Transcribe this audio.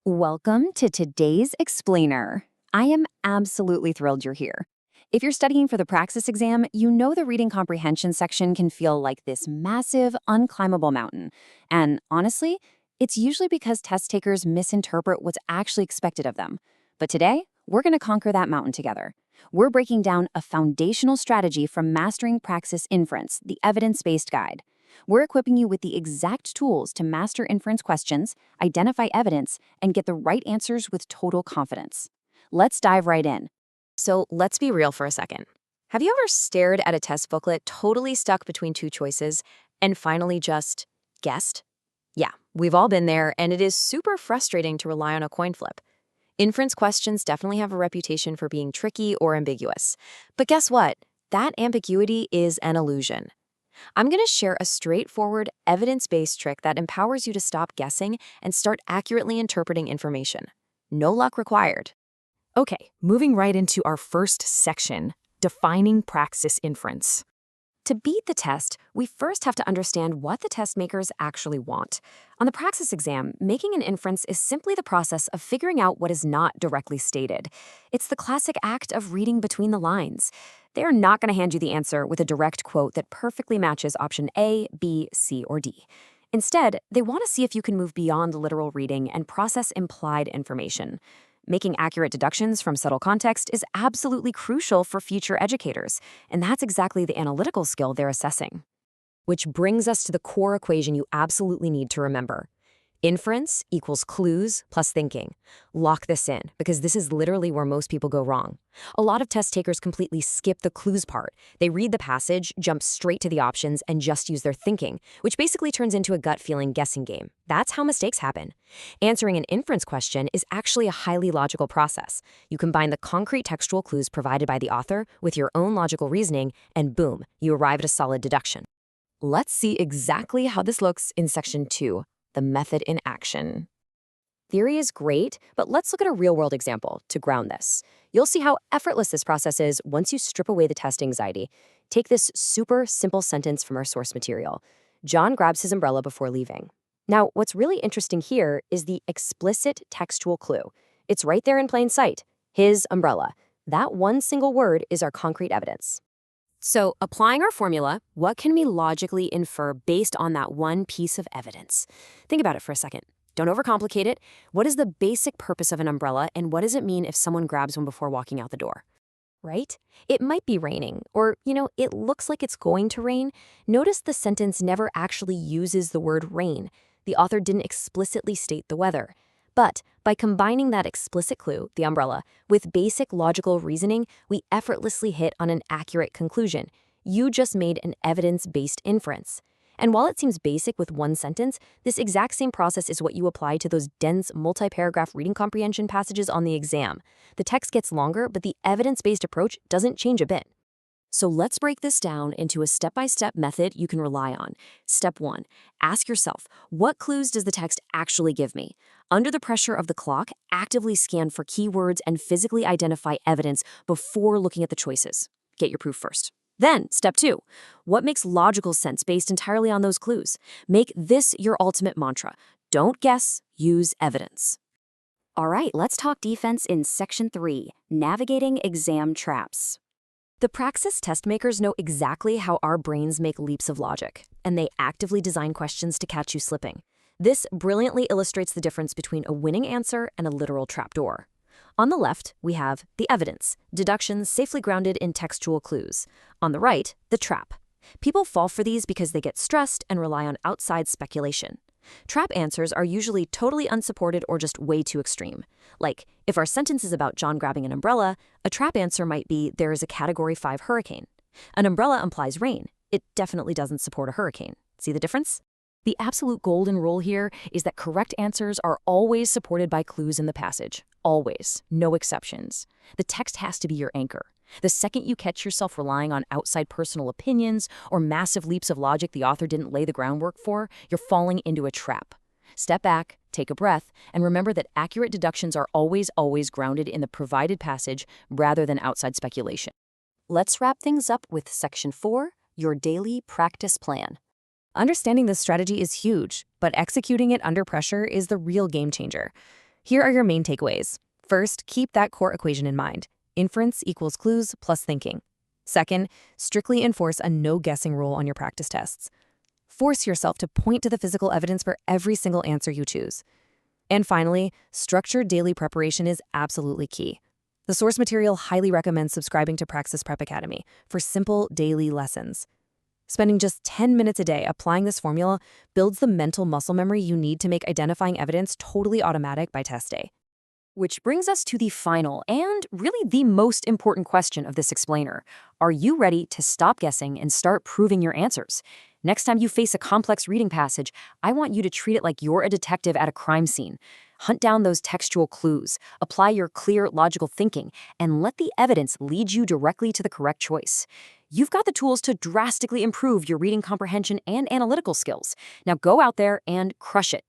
Welcome to today's Explainer. I am absolutely thrilled you're here. If you're studying for the Praxis exam, you know the reading comprehension section can feel like this massive, unclimbable mountain. And honestly, it's usually because test takers misinterpret what's actually expected of them. But today, we're going to conquer that mountain together. We're breaking down a foundational strategy from Mastering Praxis Inference, the evidence-based guide. We're equipping you with the exact tools to master inference questions, identify evidence, and get the right answers with total confidence. Let's dive right in. So let's be real for a second. Have you ever stared at a test booklet totally stuck between two choices and finally just guessed? Yeah, we've all been there, and it is super frustrating to rely on a coin flip. Inference questions definitely have a reputation for being tricky or ambiguous. But guess what? That ambiguity is an illusion. I'm going to share a straightforward, evidence-based trick that empowers you to stop guessing and start accurately interpreting information. No luck required. Okay, moving right into our first section, defining praxis inference. To beat the test, we first have to understand what the test makers actually want. On the Praxis exam, making an inference is simply the process of figuring out what is not directly stated. It's the classic act of reading between the lines. They are not going to hand you the answer with a direct quote that perfectly matches option A, B, C, or D. Instead, they want to see if you can move beyond literal reading and process implied information. Making accurate deductions from subtle context is absolutely crucial for future educators, and that's exactly the analytical skill they're assessing. Which brings us to the core equation you absolutely need to remember. Inference equals clues plus thinking. Lock this in, because this is literally where most people go wrong. A lot of test takers completely skip the clues part. They read the passage, jump straight to the options, and just use their thinking, which basically turns into a gut-feeling guessing game. That's how mistakes happen. Answering an inference question is actually a highly logical process. You combine the concrete textual clues provided by the author with your own logical reasoning, and boom, you arrive at a solid deduction. Let's see exactly how this looks in Section 2. The method in action. Theory is great, but let's look at a real-world example to ground this. You'll see how effortless this process is once you strip away the test anxiety. Take this super simple sentence from our source material. John grabs his umbrella before leaving. Now, what's really interesting here is the explicit textual clue. It's right there in plain sight. His umbrella. That one single word is our concrete evidence. So, applying our formula, what can we logically infer based on that one piece of evidence? Think about it for a second. Don't overcomplicate it. What is the basic purpose of an umbrella, and what does it mean if someone grabs one before walking out the door? Right? It might be raining, or, it looks like it's going to rain. Notice the sentence never actually uses the word rain. The author didn't explicitly state the weather. But by combining that explicit clue, the umbrella, with basic logical reasoning, we effortlessly hit on an accurate conclusion. You just made an evidence-based inference. And while it seems basic with one sentence, this exact same process is what you apply to those dense, multi-paragraph reading comprehension passages on the exam. The text gets longer, but the evidence-based approach doesn't change a bit. So let's break this down into a step-by-step method you can rely on. Step 1. Ask yourself, what clues does the text actually give me? Under the pressure of the clock, actively scan for keywords and physically identify evidence before looking at the choices. Get your proof first. Then, step 2. What makes logical sense based entirely on those clues? Make this your ultimate mantra. Don't guess, use evidence. All right, let's talk defense in Section 3, Navigating Exam Traps. The Praxis test makers know exactly how our brains make leaps of logic, and they actively design questions to catch you slipping. This brilliantly illustrates the difference between a winning answer and a literal trapdoor. On the left, we have the evidence, deductions safely grounded in textual clues. On the right, the trap. People fall for these because they get stressed and rely on outside speculation. Trap answers are usually totally unsupported or just way too extreme. Like, if our sentence is about John grabbing an umbrella, a trap answer might be there is a Category 5 hurricane. An umbrella implies rain. It definitely doesn't support a hurricane. See the difference? The absolute golden rule here is that correct answers are always supported by clues in the passage. Always. No exceptions. The text has to be your anchor. The second you catch yourself relying on outside personal opinions or massive leaps of logic the author didn't lay the groundwork for, you're falling into a trap. Step back, take a breath, and remember that accurate deductions are always grounded in the provided passage rather than outside speculation. Let's wrap things up with Section 4, your daily practice plan. Understanding this strategy is huge, but executing it under pressure is the real game changer. Here are your main takeaways. First, keep that core equation in mind. Inference equals clues plus thinking. Second, strictly enforce a no-guessing rule on your practice tests. Force yourself to point to the physical evidence for every single answer you choose. And finally, structured daily preparation is absolutely key. The source material highly recommends subscribing to Praxis Prep Academy for simple daily lessons. Spending just 10 minutes a day applying this formula builds the mental muscle memory you need to make identifying evidence totally automatic by test day. Which brings us to the final and really the most important question of this explainer. Are you ready to stop guessing and start proving your answers? Next time you face a complex reading passage, I want you to treat it like you're a detective at a crime scene. Hunt down those textual clues, apply your clear, logical thinking, and let the evidence lead you directly to the correct choice. You've got the tools to drastically improve your reading comprehension and analytical skills. Now go out there and crush it.